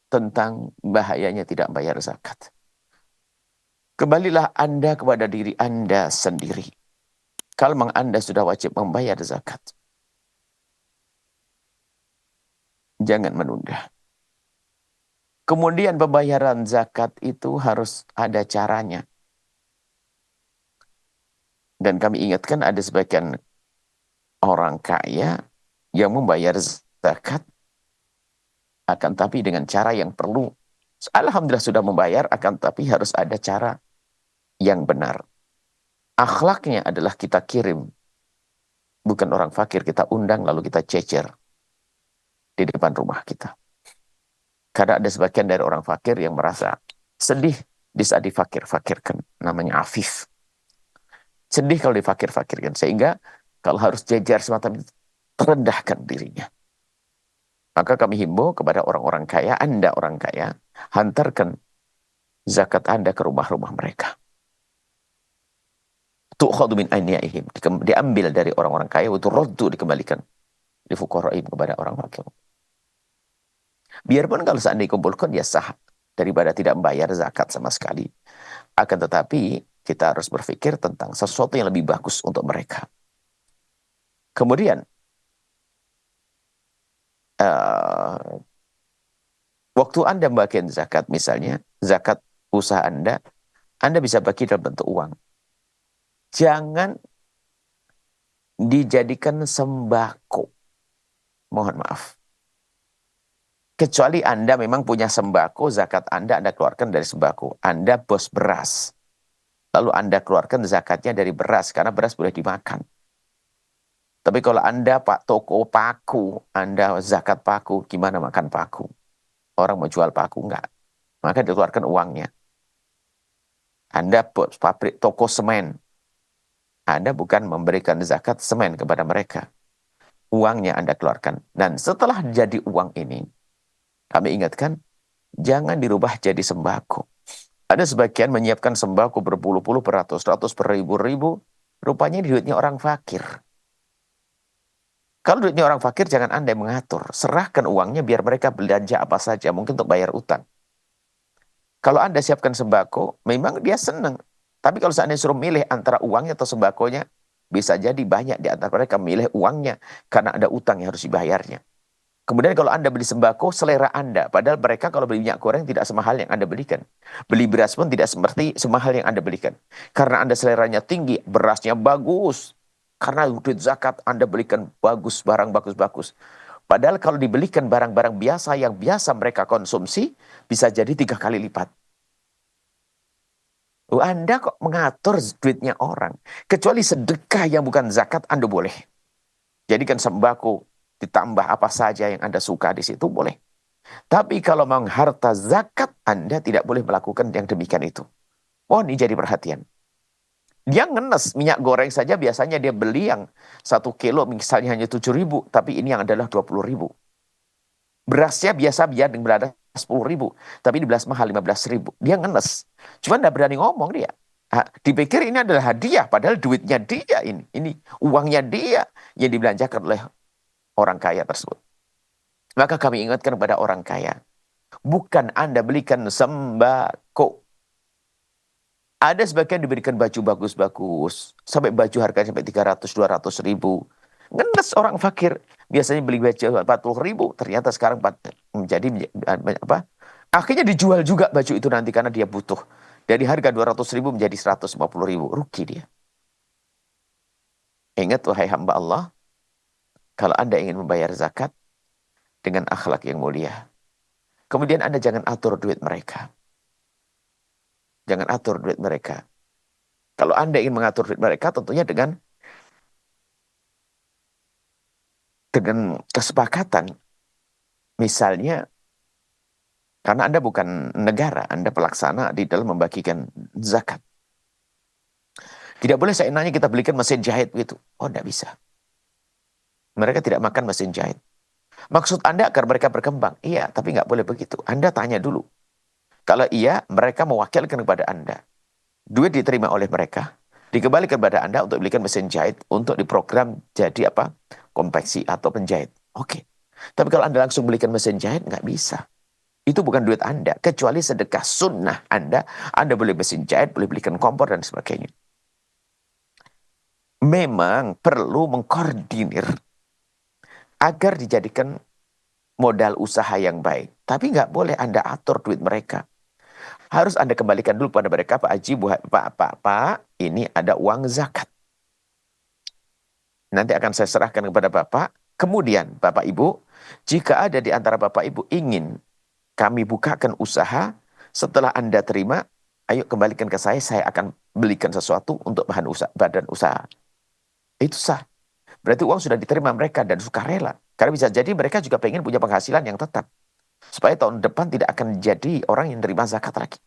tentang bahayanya tidak bayar zakat. Kembalilah Anda kepada diri Anda sendiri. Kalau memang Anda sudah wajib membayar zakat, jangan menunda. Kemudian pembayaran zakat itu harus ada caranya. Dan kami ingatkan ada sebagian orang kaya yang membayar zakat, akan tapi dengan cara yang perlu. Alhamdulillah sudah membayar, akan tapi harus ada cara yang benar. Akhlaknya adalah kita kirim. Bukan orang fakir kita undang lalu kita cecer di depan rumah kita. Karena ada sebagian dari orang fakir yang merasa sedih di saat difakir-fakirkan. Namanya afif. Sedih kalau difakir-fakirkan. Sehingga kalau harus jejer semacam itu, terendahkan dirinya. Maka kami himbau kepada orang-orang kaya, Anda orang kaya, hantarkan zakat Anda ke rumah-rumah mereka. Tu'khadu min ainiyaihim. Diambil dari orang-orang kaya, itu roddu dikembalikan. Di fuqaraihim kepada orang fakir. Biarpun kalau seandainya dikumpulkan, ya sah. Daripada tidak membayar zakat sama sekali. Akan tetapi, kita harus berpikir tentang sesuatu yang lebih bagus untuk mereka. Kemudian, waktu Anda membagikan zakat, misalnya, zakat usaha Anda bisa bagi dalam bentuk uang. Jangan dijadikan sembako. Mohon maaf. Kecuali Anda memang punya sembako, zakat Anda keluarkan dari sembako. Anda bos beras. Lalu Anda keluarkan zakatnya dari beras, karena beras boleh dimakan. Tapi kalau Anda pak toko paku, Anda zakat paku, gimana makan paku? Orang mau jual paku, enggak. Maka dikeluarkan uangnya. Anda bos pabrik toko semen. Anda bukan memberikan zakat semen kepada mereka. Uangnya Anda keluarkan. Dan setelah jadi uang ini, kami ingatkan, jangan dirubah jadi sembako. Ada sebagian menyiapkan sembako berpuluh-puluh, beratus-ratus, beribu-ribu. Rupanya duitnya orang fakir. Kalau duitnya orang fakir, jangan Anda yang mengatur. Serahkan uangnya biar mereka belanja apa saja. Mungkin untuk bayar utang. Kalau Anda siapkan sembako, memang dia senang. Tapi kalau seandainya suruh milih antara uangnya atau sembakonya, bisa jadi banyak di antara mereka milih uangnya. Karena ada utang yang harus dibayarnya. Kemudian kalau Anda beli sembako, selera Anda. Padahal mereka kalau beli minyak goreng tidak semahal yang Anda belikan. Beli beras pun tidak seperti semahal yang Anda belikan. Karena Anda seleranya tinggi, berasnya bagus. Karena duit zakat Anda belikan bagus, barang bagus-bagus. Padahal kalau dibelikan barang-barang biasa yang biasa mereka konsumsi, bisa jadi 3 kali lipat. Anda kok mengatur duitnya orang. Kecuali sedekah yang bukan zakat, Anda boleh. Jadikan sembako, ditambah apa saja yang Anda suka di situ, boleh. Tapi kalau memang harta zakat, Anda tidak boleh melakukan yang demikian itu. Oh, ini jadi perhatian. Dia ngenes minyak goreng saja biasanya dia beli yang 1 kilo misalnya hanya 7.000, tapi ini yang adalah 20.000. Berasnya biasa biar berada 10.000, tapi di belas mahal 15.000. Dia ngenes. Cuma tidak berani ngomong dia. Dipikir ini adalah hadiah, padahal duitnya dia ini. Ini uangnya dia yang dibelanjakan oleh orang kaya tersebut. Maka kami ingatkan kepada orang kaya, bukan Anda belikan sembako. Ada sebagian diberikan baju bagus-bagus. Sampai baju harganya sampai 300-200 ribu. Ngenes orang fakir. Biasanya beli baju 40 ribu. Ternyata sekarang menjadi apa? Akhirnya dijual juga baju itu nanti karena dia butuh. Dari harga 200 ribu menjadi 150 ribu. Rugi dia. Ingat wahai hamba Allah. Kalau Anda ingin membayar zakat dengan akhlak yang mulia. Kemudian Anda jangan atur duit mereka. Jangan atur duit mereka. Kalau Anda ingin mengatur duit mereka, tentunya dengan kesepakatan. Misalnya, karena Anda bukan negara, Anda pelaksana di dalam membagikan zakat. Tidak boleh saya nanya kita belikan mesin jahit gitu. Oh, tidak bisa. Mereka tidak makan mesin jahit. Maksud Anda agar mereka berkembang? Iya, tapi nggak boleh begitu. Anda tanya dulu. Kalau iya, mereka mewakilkan kepada Anda. Duit diterima oleh mereka, dikembalikan kepada Anda untuk belikan mesin jahit, untuk diprogram jadi apa? Konveksi atau penjahit. Oke. Tapi kalau Anda langsung belikan mesin jahit, nggak bisa. Itu bukan duit Anda, kecuali sedekah sunnah Anda. Anda boleh mesin jahit, boleh belikan kompor, dan sebagainya. Memang perlu mengkoordinir agar dijadikan modal usaha yang baik. Tapi nggak boleh Anda atur duit mereka. Harus Anda kembalikan dulu pada mereka, Pak Haji, Pak, ini ada uang zakat. Nanti akan saya serahkan kepada Bapak. Kemudian, Bapak Ibu, jika ada di antara Bapak Ibu ingin kami bukakan usaha, setelah Anda terima, ayo kembalikan ke saya akan belikan sesuatu untuk badan usaha. Itu sah. Berarti uang sudah diterima mereka dan sukarela. Karena bisa jadi mereka juga pengen punya penghasilan yang tetap. Supaya tahun depan tidak akan jadi orang yang terima zakat lagi.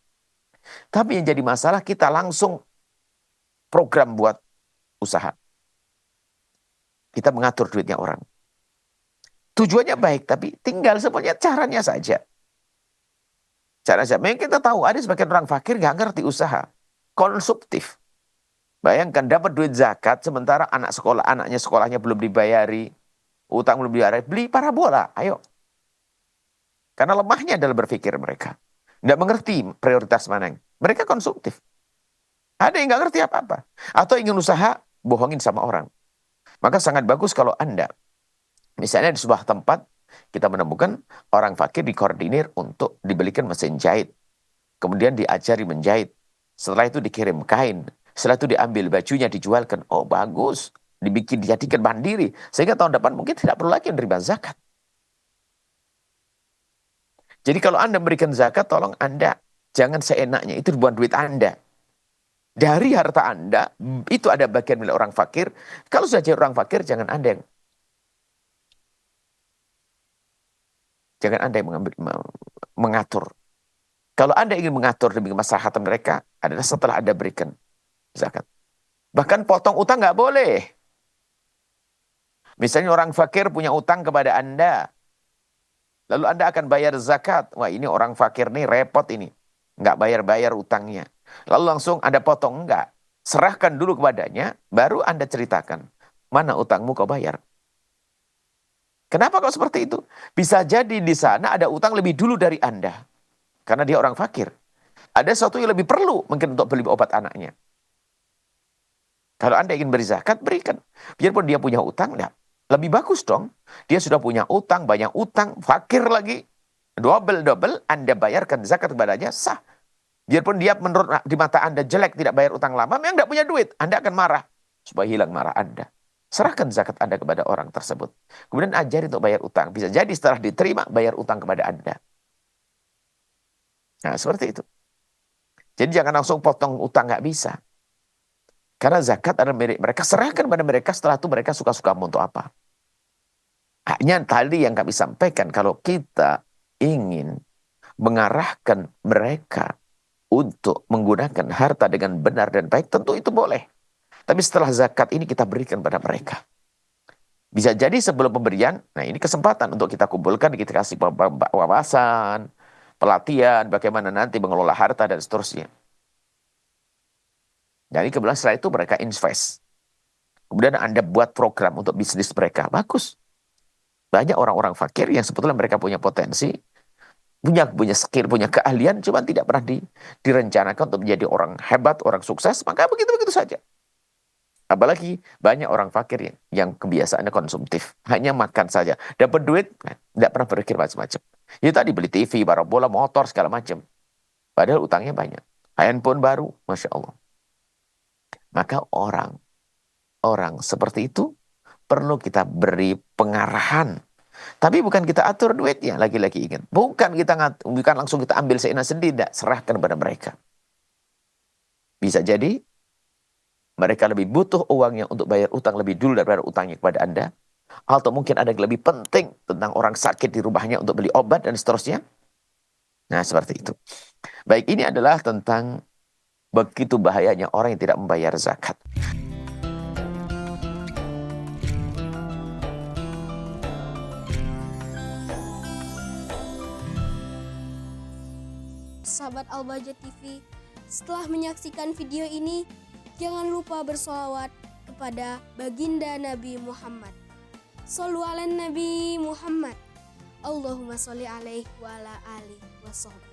Tapi yang jadi masalah, kita langsung program buat usaha. Kita mengatur duitnya orang. Tujuannya baik, tapi tinggal semuanya caranya saja. Cara saja. Memang kita tahu ada sebagian orang fakir nggak ngerti usaha. Konsumtif. Bayangkan dapat duit zakat, sementara anaknya sekolahnya belum dibayari, utang belum dibayari, beli parabola, ayo. Karena lemahnya dalam berpikir mereka. Nggak mengerti prioritas mana yang. Mereka konsumtif. Ada yang nggak ngerti apa-apa. Atau ingin usaha, bohongin sama orang. Maka sangat bagus kalau Anda, misalnya di sebuah tempat, kita menemukan orang fakir dikoordinir untuk dibelikan mesin jahit. Kemudian diajari menjahit. Setelah itu dikirim kain. Setelah itu diambil bajunya, dijualkan. Oh bagus. Dijadikan mandiri. Sehingga tahun depan mungkin tidak perlu lagi menerima zakat. Jadi kalau Anda memberikan zakat, tolong Anda jangan seenaknya. Itu bukan duit Anda. Dari harta Anda, itu ada bagian milik orang fakir. Kalau sudah jadi orang fakir, jangan Anda yang mengatur. Kalau Anda ingin mengatur demi kemaslahatan mereka, adalah setelah Anda berikan zakat. Bahkan potong utang nggak boleh. Misalnya orang fakir punya utang kepada Anda, lalu Anda akan bayar zakat. Wah ini orang fakir nih repot ini. Nggak bayar-bayar utangnya. Lalu langsung Anda potong, enggak. Serahkan dulu kepadanya, baru Anda ceritakan. Mana utangmu kau bayar? Kenapa kok seperti itu? Bisa jadi di sana ada utang lebih dulu dari Anda. Karena dia orang fakir. Ada sesuatu yang lebih perlu mungkin untuk beli obat anaknya. Kalau Anda ingin beri zakat, berikan. Biarpun dia punya utang, ya, lebih bagus dong. Dia sudah punya utang, banyak utang, fakir lagi. Double, Anda bayarkan zakat kepadanya, sah. Biarpun dia menurut di mata Anda jelek, tidak bayar utang lama, memang tidak punya duit. Anda akan marah. Supaya hilang marah Anda. Serahkan zakat Anda kepada orang tersebut. Kemudian ajari untuk bayar utang. Bisa jadi setelah diterima, bayar utang kepada Anda. Nah, seperti itu. Jadi jangan langsung potong utang, nggak bisa. Karena zakat adalah milik mereka. Serahkan pada mereka, setelah itu mereka suka-suka untuk apa. Hanya tadi yang kami sampaikan, kalau kita ingin mengarahkan mereka untuk menggunakan harta dengan benar dan baik, tentu itu boleh. Tapi setelah zakat ini kita berikan pada mereka. Bisa jadi sebelum pemberian, nah ini kesempatan untuk kita kumpulkan, kita kasih wawasan, pelatihan, bagaimana nanti mengelola harta dan seterusnya. Jadi kemudian setelah itu mereka invest. Kemudian Anda buat program untuk bisnis mereka. Bagus. Banyak orang-orang fakir yang sebetulnya mereka punya potensi, punya skill, punya keahlian, cuma tidak pernah direncanakan untuk menjadi orang hebat, orang sukses, maka begitu-begitu saja. Apalagi banyak orang fakir yang kebiasaannya konsumtif. Hanya makan saja. Dapat duit, tidak pernah berpikir macam-macam. Ya tadi beli TV, parabola, motor, segala macam. Padahal utangnya banyak. Handphone baru, Masya Allah. Maka orang seperti itu perlu kita beri pengarahan. Tapi bukan kita atur duitnya, lagi-lagi ingat. Bukan langsung kita ambil seenak sendiri, tidak. Serahkan pada mereka. Bisa jadi mereka lebih butuh uangnya untuk bayar utang lebih dulu daripada utangnya kepada Anda. Atau mungkin ada yang lebih penting tentang orang sakit di rumahnya untuk beli obat dan seterusnya. Nah, seperti itu. Baik, ini adalah tentang begitu bahayanya orang yang tidak membayar zakat. Sahabat Al-Bahjah TV, setelah menyaksikan video ini, jangan lupa bersolawat kepada baginda Nabi Muhammad. Shollu ala Nabi Muhammad. Allahumma sholli alaihi wa ala alihi wa sahbihi.